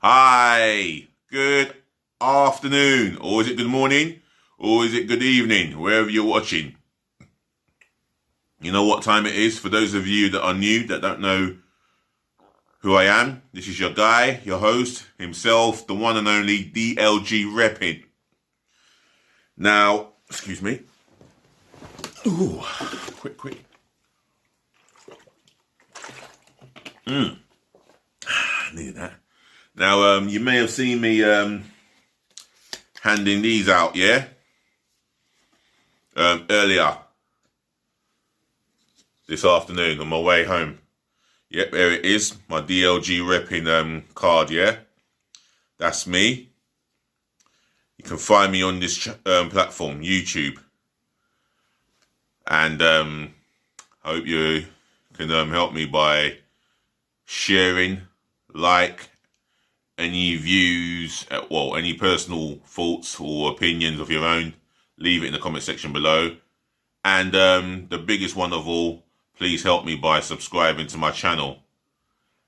Hi, good afternoon, or is it good morning, or is it good evening, wherever you're watching. You know what time it is? For those of you that are new, that don't know who I am, this is your guy, your host, himself, the one and only DLG Reppin. Now, excuse me. Ooh, quick. Needed that. Now, you may have seen me handing these out, yeah? Earlier this afternoon on my way home. Yep, there it is, my DLG Reppin card, yeah? That's me. You can find me on this platform, YouTube. And I hope you can help me by sharing, any views, any personal thoughts or opinions of your own, leave it in the comment section below. And the biggest one of all, please help me by subscribing to my channel.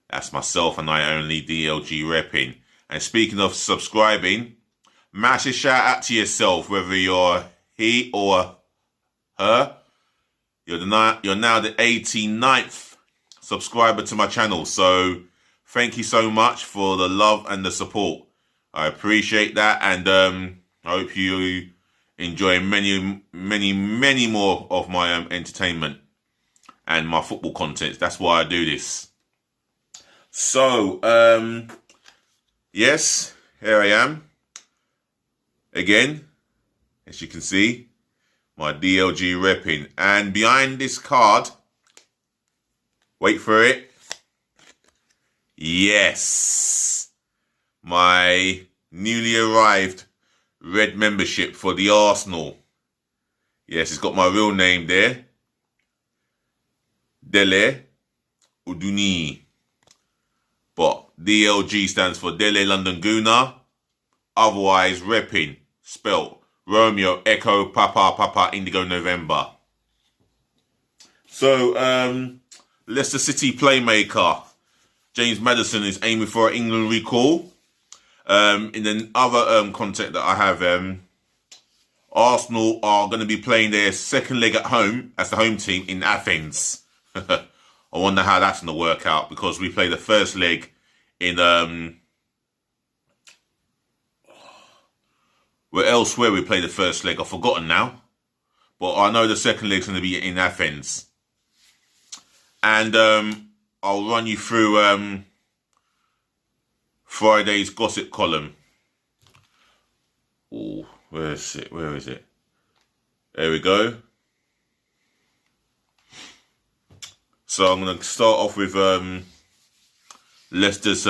That's myself and I only, DLG Reppin. And speaking of subscribing, massive shout out to yourself, whether you're he or her. You're now the 89th subscriber to my channel. So thank you so much for the love and the support. I appreciate that, and I hope you enjoy many more of my entertainment and my football content. That's why I do this. So, yes, here I am again, as you can see, my DLG Reppin. And behind this card, wait for it. Yes, my newly arrived red membership for the Arsenal. Yes, it's got my real name there. Dele Uduni. But DLG stands for Dele London Guna. Otherwise, Reppin, spelt Romeo Echo Papa Indigo November. So, Leicester City playmaker James Maddison is aiming for an England recall. In the other content that I have, Arsenal are going to be playing their second leg at home as the home team in Athens. I wonder how that's going to work out, because we play the first leg in elsewhere we play the first leg. I've forgotten now, but I know the second leg's going to be in Athens. And I'll run you through Friday's gossip column. Oh, where is it? There we go. So I'm going to start off with Leicester's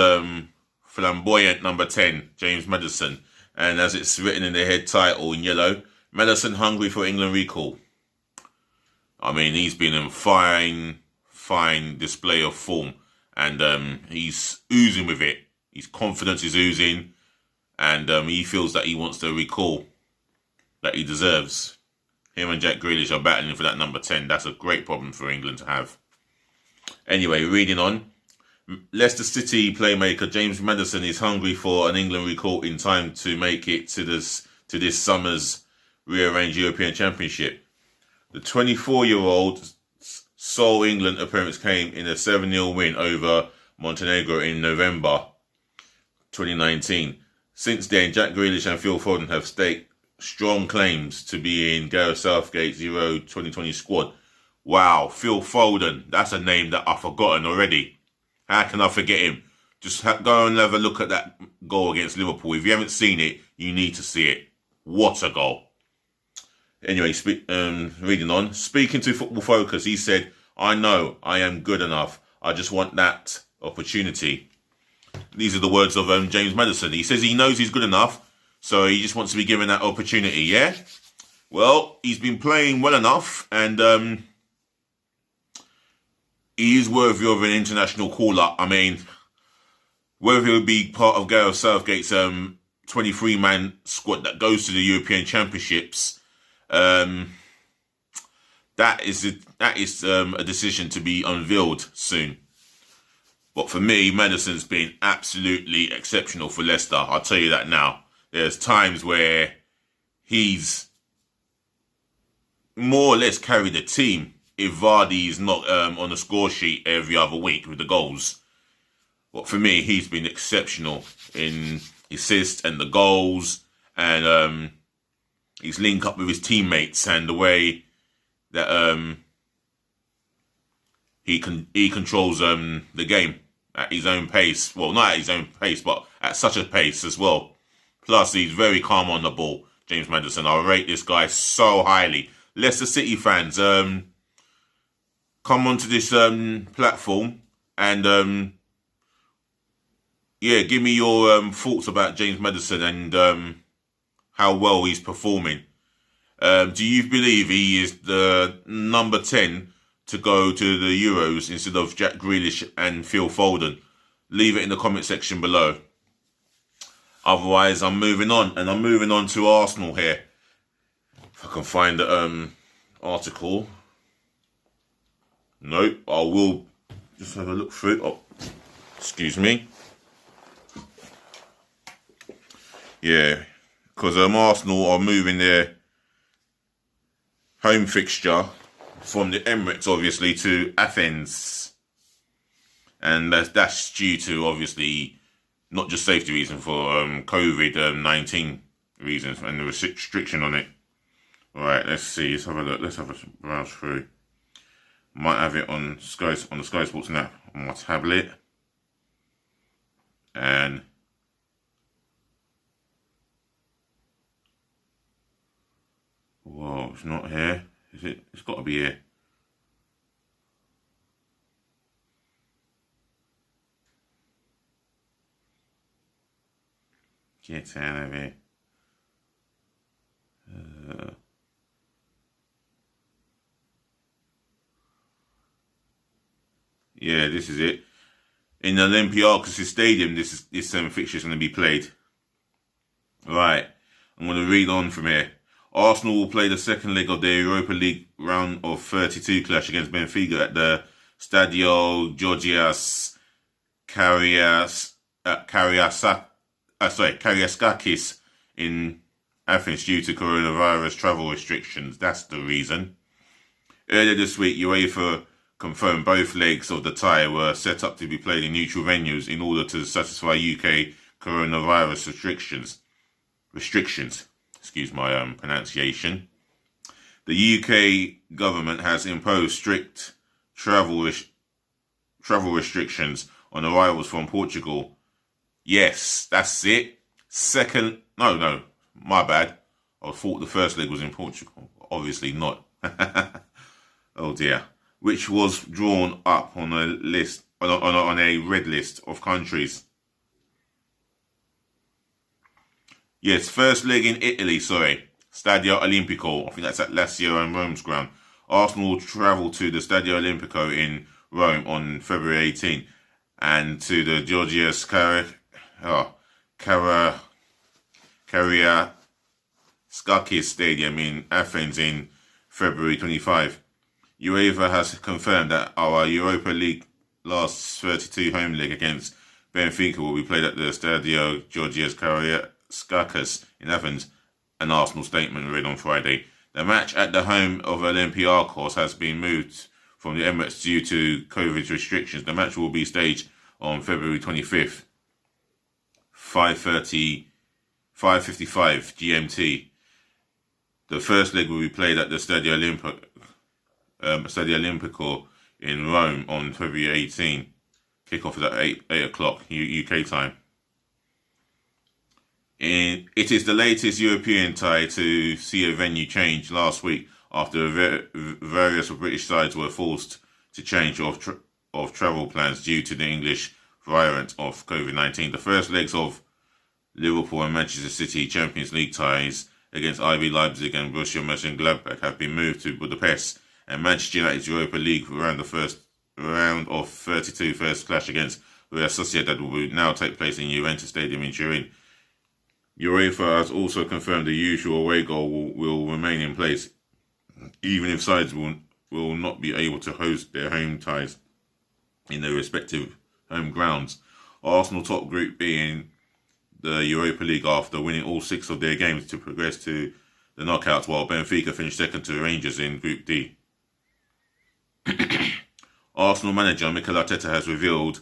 flamboyant number 10, James Maddison. And as it's written in the head title in yellow, Maddison hungry for England recall. I mean, he's been in fine display of form, and he's oozing with it. His confidence is oozing, and he feels that he wants the recall that he deserves. Him and Jack Grealish are battling for that number 10. That's a great problem for England to have. Anyway, reading on. Leicester City playmaker James Maddison is hungry for an England recall in time to make it to this summer's rearranged European Championship. The 24-year-old sole England appearance came in a 7-0 win over Montenegro in November 2019. Since then, Jack Grealish and Phil Foden have staked strong claims to be in Gareth Southgate's Euro 2020 squad. Wow, Phil Foden, that's a name that I've forgotten already. How can I forget him? Just go and have a look at that goal against Liverpool. If you haven't seen it, you need to see it. What a goal. Anyway, reading on. Speaking to Football Focus, he said, I know I am good enough. I just want that opportunity. These are the words of James Maddison. He says he knows he's good enough, so he just wants to be given that opportunity, yeah? Well, he's been playing well enough, and he is worthy of an international call-up. I mean, whether he'll be part of Gareth Southgate's 23-man squad that goes to the European Championships, that is a decision to be unveiled soon. But for me, Maddison's been absolutely exceptional for Leicester. I'll tell you that now. There's times where he's more or less carried the team if Vardy's not on the score sheet every other week with the goals. But for me, he's been exceptional in assists and the goals, and his link up with his teammates and the way that he controls the game at his own pace. Well, not at his own pace, but at such a pace as well. Plus, he's very calm on the ball, James Maddison. I rate this guy so highly. Leicester City fans, come onto this platform and yeah, give me your thoughts about James Maddison and how well he's performing. Do you believe he is the number 10 to go to the Euros instead of Jack Grealish and Phil Foden? Leave it in the comment section below. Otherwise, I'm moving on, and I'm moving on to Arsenal here. If I can find the article. Nope, I will just have a look through. Oh, excuse me. Yeah, because Arsenal are moving their home fixture from the Emirates, obviously, to Athens. And that's due to, obviously, not just safety reasons, for COVID-19 reasons and the restriction on it. Alright, let's see. Let's have a look. Let's have a browse through. Might have it on the Sky Sports app on my tablet. And whoa, it's not here. Is it? It's got to be here. Get out of here. Yeah, this is it. In the Olympiacos Stadium, this fixture is going to be played. Right, I'm going to read on from here. Arsenal will play the second leg of their Europa League round of 32 clash against Benfica at the Stadio Georgios Kariaskakis in Athens due to coronavirus travel restrictions. That's the reason. Earlier this week, UEFA confirmed both legs of the tie were set up to be played in neutral venues in order to satisfy UK coronavirus restrictions. Excuse my pronunciation. The UK government has imposed strict travel restrictions on arrivals from Portugal. Yes, that's it. No, my bad. I thought the first leg was in Portugal. Obviously not. Oh dear. Which was drawn up on a list, on a red list of countries. Yes, first leg in Italy, Stadio Olimpico. I think that's at Lazio and Rome's ground. Arsenal will travel to the Stadio Olimpico in Rome on February 18 and to the Georgios Kariaskakis Stadium in Athens in February 25. UEFA has confirmed that our Europa League last 32 home leg against Benfica will be played at the Stadio Georgios Kariaskakis in Athens, an Arsenal statement read on Friday. The match at the home of Olympiacos has been moved from the Emirates due to COVID restrictions. The match will be staged on February 25th, 5:55 GMT. The first leg will be played at the Stadio Olimpico in Rome on February 18. Kick-off is at 8 o'clock UK time. It is the latest European tie to see a venue change last week after various British sides were forced to change of travel plans due to the English variant of COVID-19. The first legs of Liverpool and Manchester City Champions League ties against RB Leipzig and Borussia Mönchengladbach have been moved to Budapest, and Manchester United's Europa League round of 32 first clash against Real Sociedad will now take place in Juventus Stadium in Turin. UEFA has also confirmed the usual away goal will remain in place, even if sides will not be able to host their home ties in their respective home grounds. Arsenal top group being the Europa League after winning all 6 of their games to progress to the knockouts, while Benfica finished second to Rangers in Group D. Arsenal manager Mikel Arteta has revealed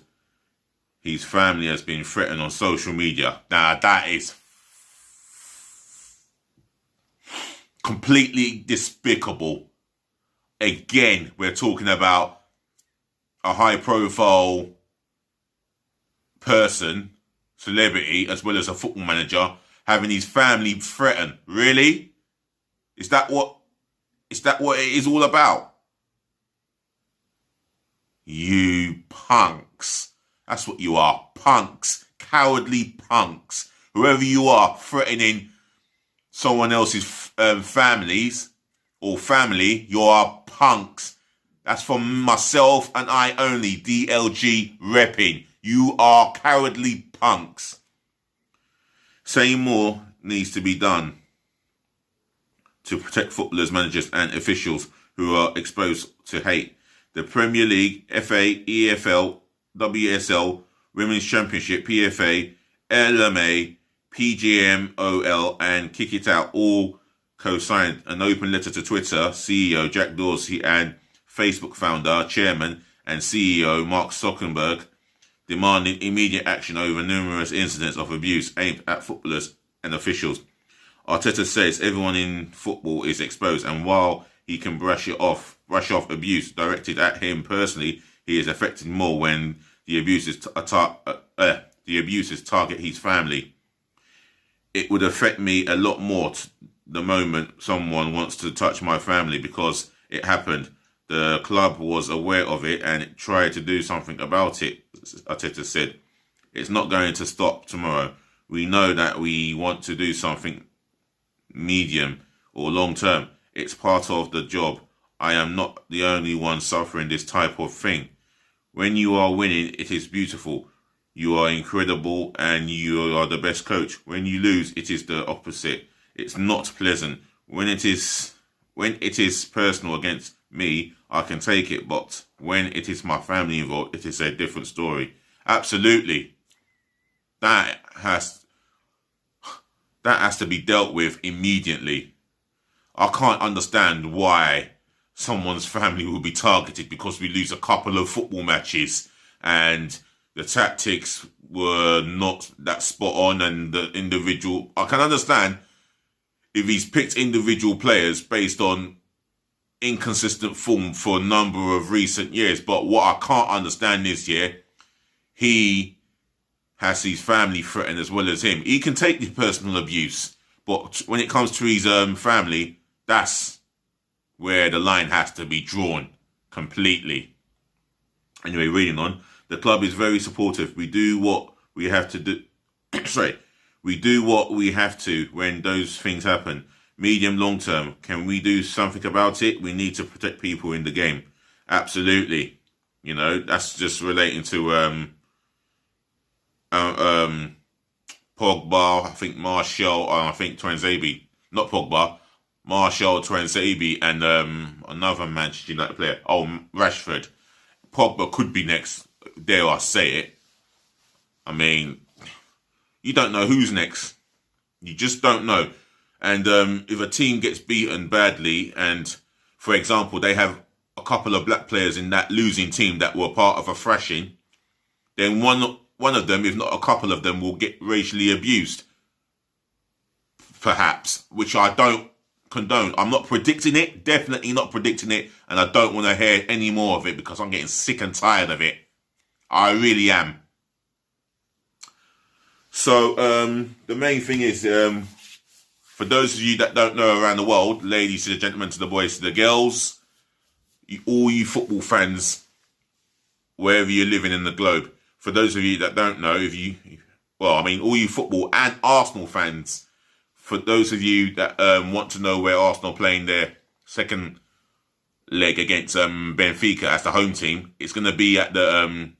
his family has been threatened on social media. Now, that is completely despicable. Again, we're talking about a high-profile person, celebrity, as well as a football manager, having his family threatened. Really? Is that what it is all about? You punks. That's what you are. Punks. Cowardly punks. Whoever you are, threatening someone else's families or family, you are punks. That's from myself and I only. DLG Reppin. You are cowardly punks. Saying more needs to be done to protect footballers, managers and officials who are exposed to hate. The Premier League, FA, EFL, WSL, Women's Championship, PFA, LMA, PGMOL and Kick It Out all co-signed an open letter to Twitter CEO Jack Dorsey and Facebook founder, chairman and CEO Mark Zuckerberg, demanding immediate action over numerous incidents of abuse aimed at footballers and officials. Arteta says everyone in football is exposed, and while he can brush off abuse directed at him personally, he is affected more when the abuses target his family. It would affect me a lot more the moment someone wants to touch my family because it happened. The club was aware of it and tried to do something about it, Arteta said. It's not going to stop tomorrow. We know that we want to do something medium or long term. It's part of the job. I am not the only one suffering this type of thing. When you are winning, it is beautiful. You are incredible and you are the best coach. When you lose, it is the opposite. It's not pleasant. When it is personal against me, I can take it, but when it is my family involved, it is a different story. Absolutely. That has to be dealt with immediately. I can't understand why someone's family will be targeted because we lose a couple of football matches and the tactics were not that spot on and the individual... I can understand if he's picked individual players based on inconsistent form for a number of recent years, but what I can't understand this year, he has his family threatened as well as him. He can take the personal abuse, but when it comes to his family, that's where the line has to be drawn completely. Anyway, reading on, the club is very supportive. We do what we have to do. We do what we have to when those things happen. Medium, long term, can we do something about it? We need to protect people in the game. Absolutely. You know, that's just relating to Pogba, I think Martial, I think Tuanzebe. Not Pogba, Martial, Tuanzebe, and another Manchester United player. Oh, Rashford. Pogba could be next, dare I say it. I mean, you don't know who's next. You just don't know. And if a team gets beaten badly, and, for example, they have a couple of black players in that losing team that were part of a thrashing, then one of them, if not a couple of them, will get racially abused. Perhaps, which I don't condone. I'm not predicting it, definitely not predicting it, and I don't want to hear any more of it because I'm getting sick and tired of it. I really am. So, the main thing is, for those of you that don't know around the world, ladies to the gentlemen, to the boys to the girls, all you football fans, wherever you're living in the globe, for those of you that don't know, all you football and Arsenal fans, for those of you that want to know where Arsenal are playing their second leg against Benfica as the home team, it's going to be at the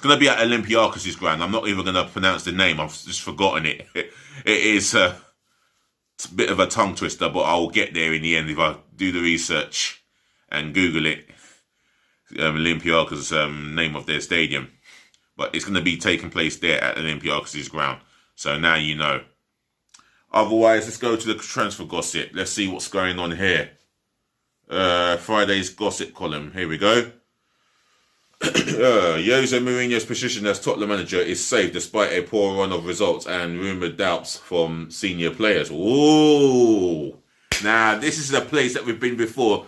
Olympiacos' ground. I'm not even going to pronounce the name. I've just forgotten it. It is it's a bit of a tongue twister, but I'll get there in the end if I do the research and Google it. Olympiacos, name of their stadium. but it's going to be taking place there at Olympiacos' ground. So now you know. Otherwise, let's go to the transfer gossip. Let's see what's going on here. Friday's gossip column. Here we go. Jose Mourinho's position as Tottenham manager is safe despite a poor run of results and rumoured doubts from senior players. Ooh. Now, this is a place that we've been before.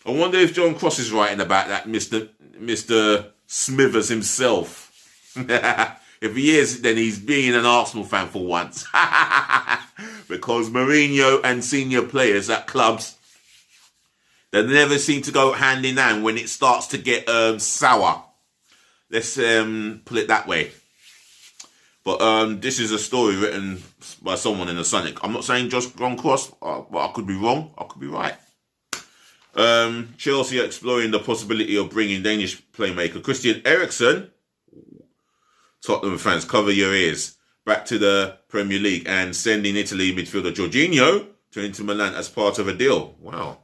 I wonder if John Cross is writing about that, Mr. Smithers himself. If he is, then he's being an Arsenal fan for once. Because Mourinho and senior players at clubs, they never seem to go hand in hand when it starts to get sour. Let's put it that way. But this is a story written by someone in the Sun. I'm not saying just John Cross, but I could be wrong. I could be right. Chelsea are exploring the possibility of bringing Danish playmaker Christian Eriksen, Tottenham fans, cover your ears, back to the Premier League and sending Italy midfielder Jorginho to Inter Milan as part of a deal. Wow.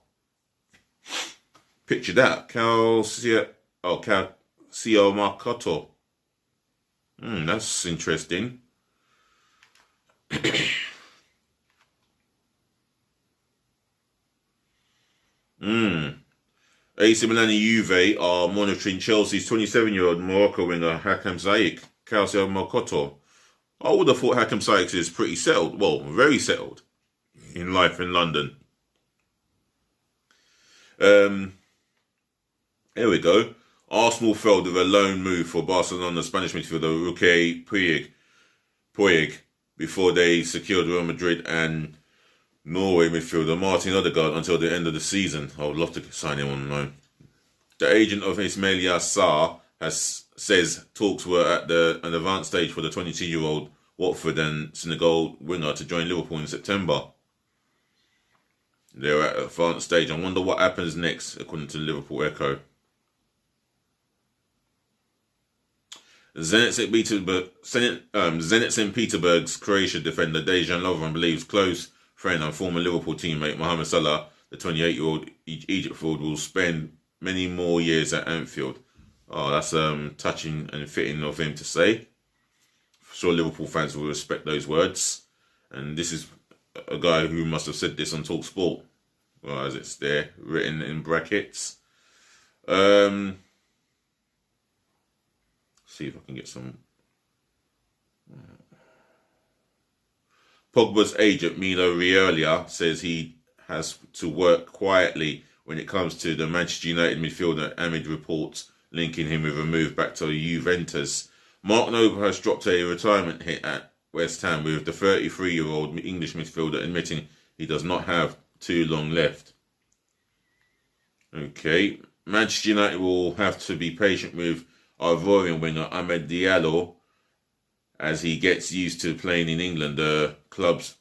Picture that. Calcio Marcato. That's interesting. AC Milan and Juve are monitoring Chelsea's 27-year-old Morocco winger Hakim Ziyech. Calcio Marcato. I would have thought Hakim Ziyech is pretty settled. Well, very settled in life in London. Here we go. Arsenal failed with a loan move for Barcelona Spanish midfielder Ruke Puig before they secured Real Madrid and Norway midfielder Martin Odegaard until the end of the season. I would love to sign him on loan. The agent of Ismaila Sarr says talks were at an advanced stage for the 22-year-old Watford and Senegal winger to join Liverpool in September. They're at an advanced stage. I wonder what happens next, according to Liverpool Echo. Zenit St. Petersburg's Croatia defender Dejan Lovren believes close friend and former Liverpool teammate Mohamed Salah, the 28-year-old Egypt forward, will spend many more years at Anfield. Oh, that's touching and fitting of him to say. I'm sure Liverpool fans will respect those words. And this is a guy who must have said this on TalkSport. Well, as it's there, written in brackets. See if I can get some. Pogba's agent Mino Raiola says he has to work quietly when it comes to the Manchester United midfielder amid reports linking him with a move back to Juventus. Mark Noble has dropped a retirement hit at West Ham, with the 33-year-old English midfielder admitting he does not have too long left. Okay, Manchester United will have to be patient with Ivorian winger Ahmed Diallo as he gets used to playing in England, the club's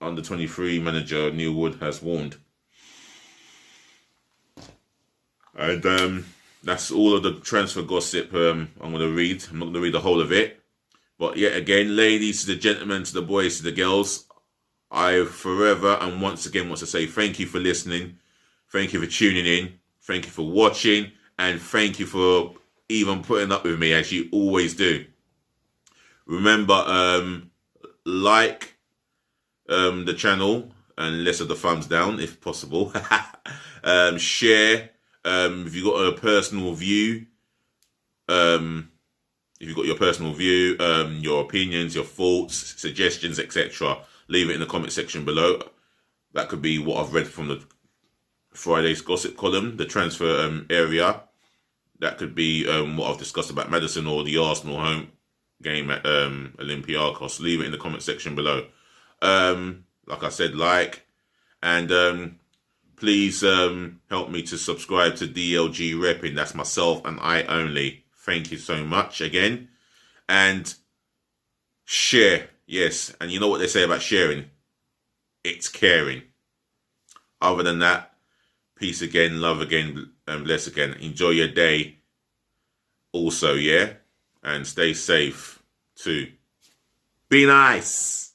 under-23 manager Neil Wood has warned. And that's all of the transfer gossip I'm going to read. I'm not going to read the whole of it. But yet again, ladies to the gentlemen, to the boys, to the girls, I forever and once again want to say thank you for listening. Thank you for tuning in. Thank you for watching. And thank you for even putting up with me, as you always do. Remember, like the channel and less of the thumbs down if possible. Share if you've got a personal view. If you've got your personal view, your opinions, your thoughts, suggestions, etc., leave it in the comment section below. That could be what I've read from the Friday's gossip column, the transfer area. That could be what I've discussed about Maddison or the Arsenal home game at Olympiacos. Leave it in the comment section below. Like I said, like, and please help me to subscribe to DLG Reppin. That's myself and I only. Thank you so much again. And share. Yes. And you know what they say about sharing? It's caring. Other than that, peace again, love again, and bless again. Enjoy your day also, yeah? And stay safe too. Be nice.